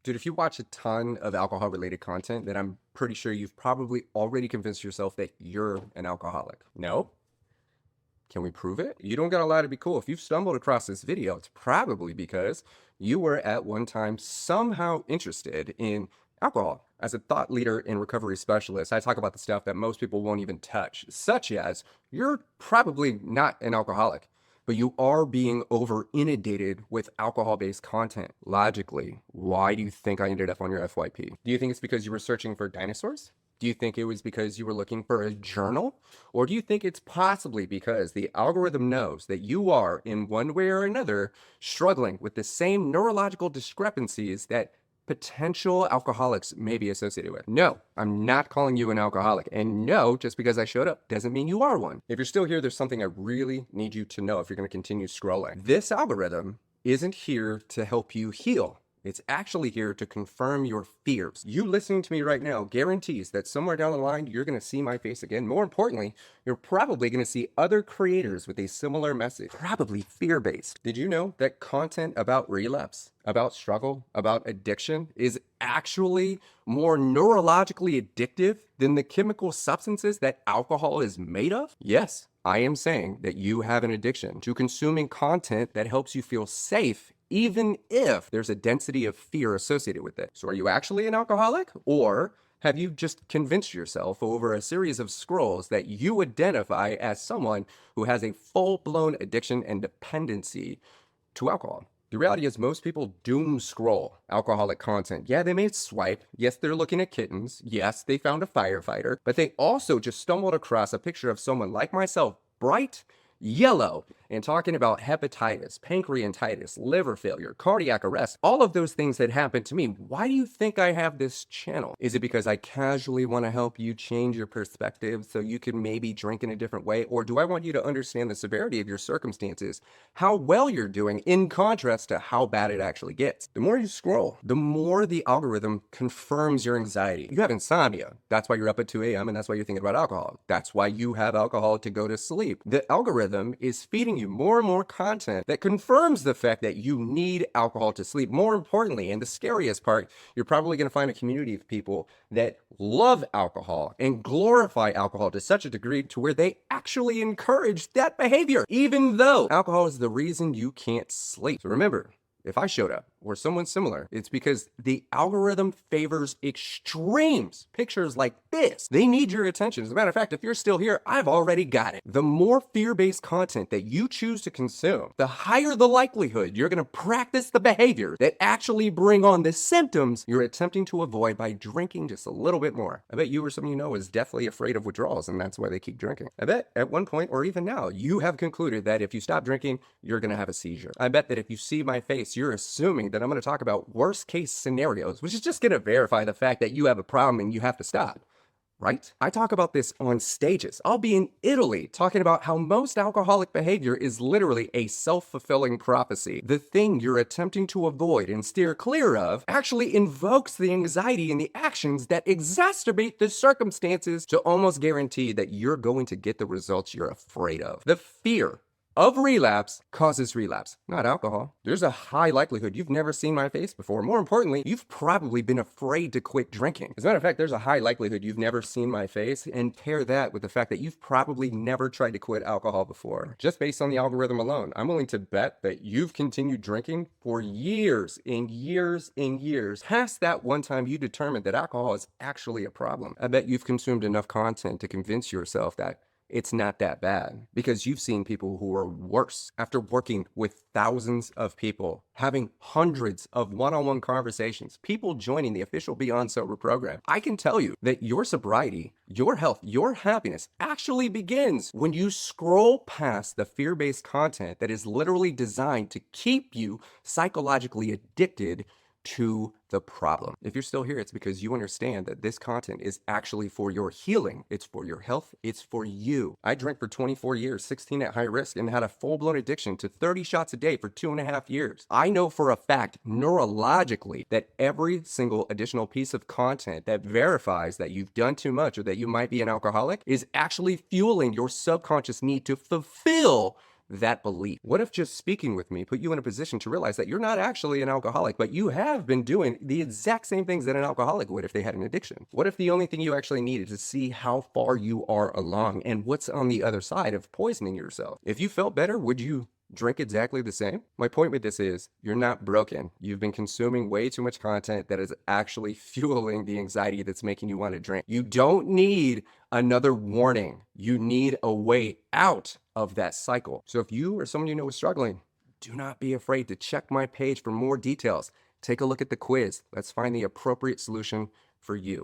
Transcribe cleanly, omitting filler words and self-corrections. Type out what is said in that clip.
Dude, if you watch a ton of alcohol related content, then I'm pretty sure you've probably already convinced yourself that you're an alcoholic. No? Can we prove it? You don't gotta lie to be cool. If you've stumbled across this video, it's probably because you were at one time somehow interested in alcohol. As a thought leader and recovery specialist, I talk about the stuff that most people won't even touch, such as you're probably not an alcoholic, but you are being over inundated with alcohol-based content. Logically, why do you think I ended up on your FYP? Do you think it's because you were searching for dinosaurs? Do you think it was because you were looking for a journal? Or do you think it's possibly because the algorithm knows that you are, in one way or another, struggling with the same neurological discrepancies that potential alcoholics may be associated with? No, I'm not calling you an alcoholic. And no, just because I showed up doesn't mean you are one. If you're still here, there's something I really need you to know if you're going to continue scrolling. This algorithm isn't here to help you heal. It's actually here to confirm your fears. You listening to me right now guarantees that somewhere down the line, you're going to see my face again. More importantly, you're probably going to see other creators with a similar message, probably fear-based. Did you know that content about relapse, about struggle, about addiction is actually more neurologically addictive than the chemical substances that alcohol is made of? Yes, I am saying that you have an addiction to consuming content that helps you feel safe, even if there's a density of fear associated with it. So are you actually an alcoholic? Or have you just convinced yourself over a series of scrolls that you identify as someone who has a full-blown addiction and dependency to alcohol? The reality is most people doom scroll alcoholic content. Yeah, they may swipe. Yes, they're looking at kittens. Yes, they found a firefighter. But they also just stumbled across a picture of someone like myself, bright yellow, and talking about hepatitis, pancreatitis, liver failure, cardiac arrest, all of those things that happened to me. Why do you think I have this channel? Is it because I casually want to help you change your perspective so you can maybe drink in a different way? Or do I want you to understand the severity of your circumstances, how well you're doing in contrast to how bad it actually gets? The more you scroll, the more the algorithm confirms your anxiety. You have insomnia. That's why you're up at 2 a.m. and that's why you're thinking about alcohol. That's why you have alcohol to go to sleep. The algorithm is feeding you more and more content that confirms the fact that you need alcohol to sleep. More importantly, and the scariest part, you're probably going to find a community of people that love alcohol and glorify alcohol to such a degree to where they actually encourage that behavior, even though alcohol is the reason you can't sleep. So remember, if I showed up or someone similar, it's because the algorithm favors extremes. Pictures like this, they need your attention. As a matter of fact, if you're still here, I've already got it. The more fear-based content that you choose to consume, the higher the likelihood you're going to practice the behaviors that actually bring on the symptoms you're attempting to avoid by drinking just a little bit more. I bet you or someone you know is definitely afraid of withdrawals, and that's why they keep drinking. I bet at one point, or even now, you have concluded that if you stop drinking, you're going to have a seizure. I bet that if you see my face, you're assuming that I'm going to talk about worst case scenarios, which is just going to verify the fact that you have a problem and you have to stop. Right? I talk about this on stages. I'll be in Italy talking about how most alcoholic behavior is literally a self-fulfilling prophecy. The thing you're attempting to avoid and steer clear of actually invokes the anxiety and the actions that exacerbate the circumstances to almost guarantee that you're going to get the results you're afraid of. The fear of relapse causes relapse, not alcohol. There's a high likelihood you've never seen my face before. More importantly, you've probably been afraid to quit drinking. As a matter of fact, there's a high likelihood you've never seen my face, and pair that with the fact that you've probably never tried to quit alcohol before. Just based on the algorithm alone, I'm willing to bet that you've continued drinking for years and years and years, past that one time you determined that alcohol is actually a problem. I bet you've consumed enough content to convince yourself that it's not that bad, because you've seen people who are worse after working with thousands of people, having hundreds of one-on-one conversations, people joining the official Beyond Sober program. I can tell you that your sobriety, your health, your happiness actually begins when you scroll past the fear-based content that is literally designed to keep you psychologically addicted to the problem. If you're still here, it's because you understand that this content is actually for your healing. It's for your health. It's for you. I drank for 24 years, 16 at high risk, and had a full-blown addiction to 30 shots a day for 2.5 years. I know for a fact, neurologically, that every single additional piece of content that verifies that you've done too much or that you might be an alcoholic is actually fueling your subconscious need to fulfill that belief? What if just speaking with me put you in a position to realize that you're not actually an alcoholic, but you have been doing the exact same things that an alcoholic would if they had an addiction? What if the only thing you actually need is to see how far you are along and what's on the other side of poisoning yourself? If you felt better, would you drink exactly the same? My point with this is you're not broken. You've been consuming way too much content that is actually fueling the anxiety that's making you want to drink. You don't need another warning. You need a way out of that cycle. So if you or someone you know is struggling, do not be afraid to check my page for more details. Take a look at the quiz. Let's find the appropriate solution for you.